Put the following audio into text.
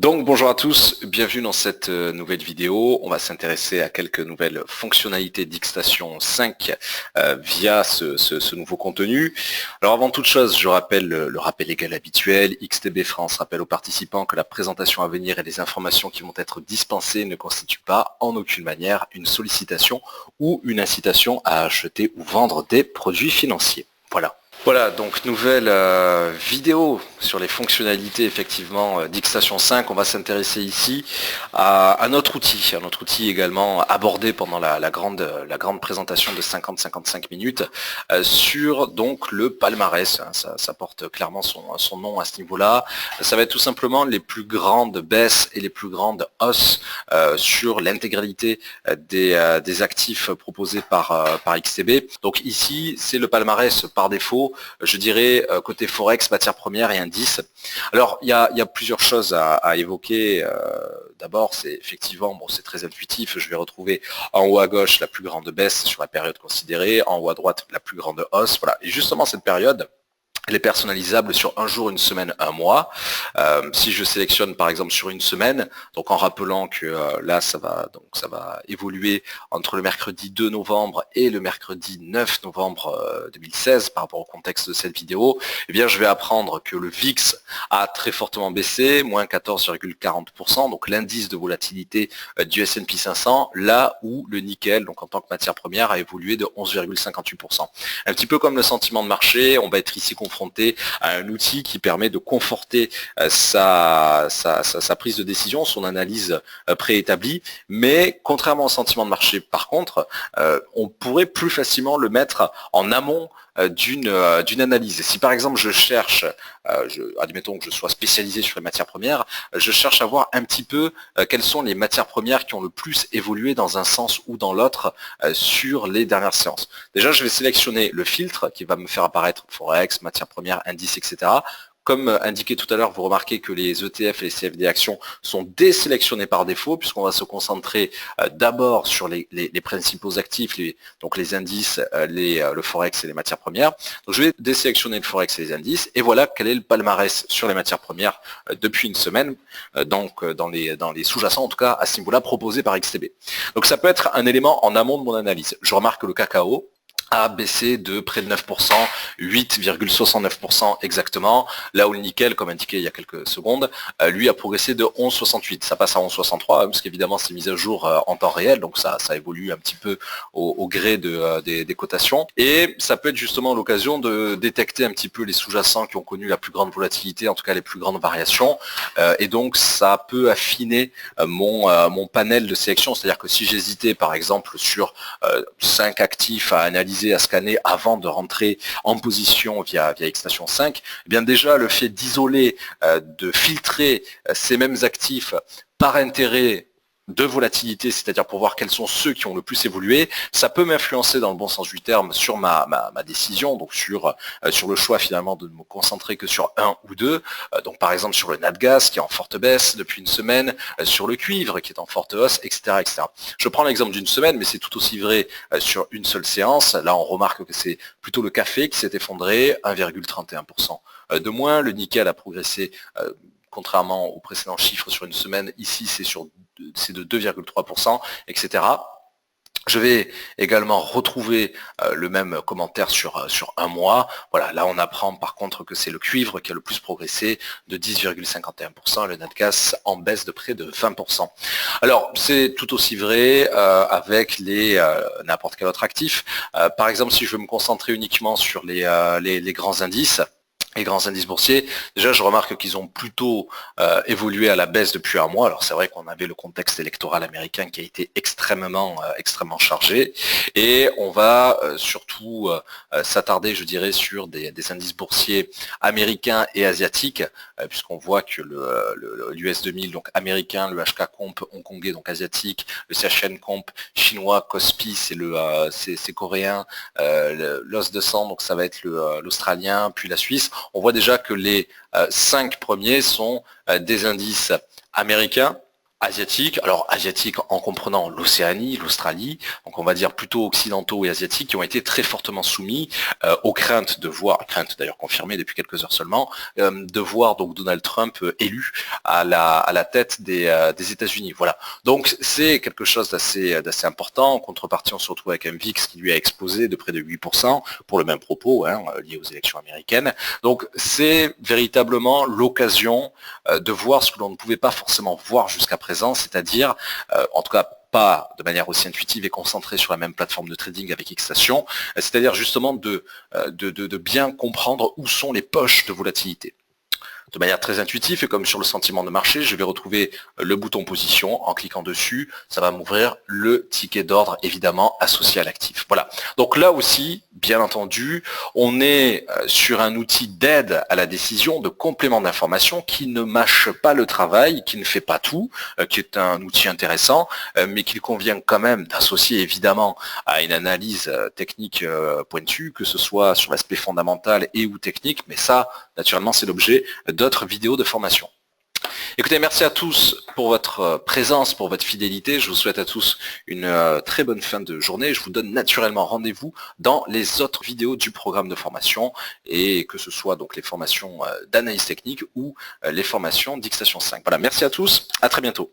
Donc bonjour à tous, bienvenue dans cette nouvelle vidéo. On va s'intéresser à quelques nouvelles fonctionnalités d'Xstation 5 via ce nouveau contenu. Alors avant toute chose, je rappelle le rappel légal habituel. XTB France rappelle aux participants que la présentation à venir et les informations qui vont être dispensées ne constituent pas en aucune manière une sollicitation ou une incitation à acheter ou vendre des produits financiers. Voilà, donc nouvelle vidéo sur les fonctionnalités effectivement d'Xstation 5. On va s'intéresser ici à notre outil également abordé pendant la grande présentation de 50-55 minutes sur donc le palmarès. Hein, ça porte clairement son nom à ce niveau-là. Ça va être tout simplement les plus grandes baisses et les plus grandes hausses sur l'intégralité des actifs proposés par XTB. Donc ici, c'est le palmarès par défaut. Je dirais côté Forex, matières premières et indices. Alors, il y a plusieurs choses à évoquer. D'abord, c'est effectivement, c'est très intuitif. Je vais retrouver en haut à gauche la plus grande baisse sur la période considérée, en haut à droite la plus grande hausse. Voilà. Et justement, cette période, elle est personnalisable sur un jour, une semaine, un mois. Si je sélectionne par exemple sur une semaine, donc en rappelant que là ça va évoluer entre le mercredi 2 novembre et le mercredi 9 novembre 2016 par rapport au contexte de cette vidéo, eh bien je vais apprendre que le VIX a très fortement baissé, moins 14,40%, donc l'indice de volatilité du S&P 500, là où le nickel, donc en tant que matière première, a évolué de 11,58%. Un petit peu comme le sentiment de marché, on va être ici confronté à un outil qui permet de conforter sa prise de décision, son analyse préétablie, mais contrairement au sentiment de marché, par contre, on pourrait plus facilement le mettre en amont d'une analyse. Et si par exemple je cherche, admettons que je sois spécialisé sur les matières premières, je cherche à voir un petit peu quelles sont les matières premières qui ont le plus évolué dans un sens ou dans l'autre sur les dernières séances. Déjà, je vais sélectionner le filtre qui va me faire apparaître Forex, matières premières, indices, etc. Comme indiqué tout à l'heure, vous remarquez que les ETF et les CFD actions sont désélectionnés par défaut, puisqu'on va se concentrer d'abord sur les principaux actifs, donc les indices, le Forex et les matières premières. Donc je vais désélectionner le Forex et les indices, et voilà quel est le palmarès sur les matières premières depuis une semaine, donc dans les sous-jacents, en tout cas à ce niveau-là, proposé par XTB. Donc ça peut être un élément en amont de mon analyse. Je remarque que le cacao a baissé de près de 9%, 8,69% exactement, là où le nickel, comme indiqué il y a quelques secondes, lui a progressé de 11,68. Ça passe à 11,63, parce qu'évidemment c'est mis à jour en temps réel, donc ça évolue un petit peu au gré des cotations. Et ça peut être justement l'occasion de détecter un petit peu les sous-jacents qui ont connu la plus grande volatilité, en tout cas les plus grandes variations, et donc ça peut affiner mon panel de sélection, c'est-à-dire que si j'hésitais par exemple sur 5 actifs à analyser, à scanner avant de rentrer en position via Xstation 5, eh bien déjà le fait d'isoler, de filtrer ces mêmes actifs par intérêt de volatilité, c'est-à-dire pour voir quels sont ceux qui ont le plus évolué, ça peut m'influencer dans le bon sens du terme sur ma décision, donc sur le choix finalement de ne me concentrer que sur un ou deux, donc par exemple sur le Natgas qui est en forte baisse depuis une semaine, sur le cuivre qui est en forte hausse, etc. etc. Je prends l'exemple d'une semaine, mais c'est tout aussi vrai sur une seule séance. Là on remarque que c'est plutôt le café qui s'est effondré, 1,31% de moins, le nickel a progressé contrairement aux précédents chiffres sur une semaine, ici c'est de 2,3%, etc. Je vais également retrouver le même commentaire sur un mois. Voilà, là on apprend par contre que c'est le cuivre qui a le plus progressé de 10,51%, le Natgas en baisse de près de 20%. Alors c'est tout aussi vrai avec n'importe quel autre actif. Par exemple, si je veux me concentrer uniquement sur les grands indices, les grands indices boursiers, déjà je remarque qu'ils ont plutôt évolué à la baisse depuis un mois. Alors c'est vrai qu'on avait le contexte électoral américain qui a été extrêmement chargé, et on va surtout s'attarder, je dirais, sur des indices boursiers américains et asiatiques, puisqu'on voit que l'US 2000, donc américain, le HK Comp hongkongais, donc asiatique, le CHN Comp chinois, Kospi c'est coréen, l'OS 200, donc ça va être l'australien, puis la Suisse. On voit déjà que les 5 premiers sont des indices américains, asiatiques, alors asiatiques en comprenant l'Océanie, l'Australie, donc on va dire plutôt occidentaux et asiatiques, qui ont été très fortement soumis aux craintes de voir, craintes d'ailleurs confirmées depuis quelques heures seulement, de voir donc Donald Trump élu à la tête des États-Unis. Voilà. Donc c'est quelque chose d'assez important. En contrepartie, on se retrouve avec un VIX qui lui a explosé de près de 8% pour le même propos, lié aux élections américaines. Donc c'est véritablement l'occasion de voir ce que l'on ne pouvait pas forcément voir jusqu'à présent, c'est-à-dire, en tout cas pas de manière aussi intuitive et concentrée sur la même plateforme de trading avec Xstation, c'est-à-dire justement de bien comprendre où sont les poches de volatilité. De manière très intuitive et comme sur le sentiment de marché, je vais retrouver le bouton position. En cliquant dessus, ça va m'ouvrir le ticket d'ordre évidemment associé à l'actif. Voilà. Donc là aussi, bien entendu, on est sur un outil d'aide à la décision, de complément d'information qui ne mâche pas le travail, qui ne fait pas tout, qui est un outil intéressant, mais qu'il convient quand même d'associer évidemment à une analyse technique pointue, que ce soit sur l'aspect fondamental et ou technique, mais ça, naturellement, c'est l'objet d'autres vidéos de formation. Écoutez, merci à tous pour votre présence, pour votre fidélité. Je vous souhaite à tous une très bonne fin de journée. Je vous donne naturellement rendez-vous dans les autres vidéos du programme de formation, et que ce soit donc les formations d'analyse technique ou les formations d'Xstation 5. Voilà, merci à tous, à très bientôt.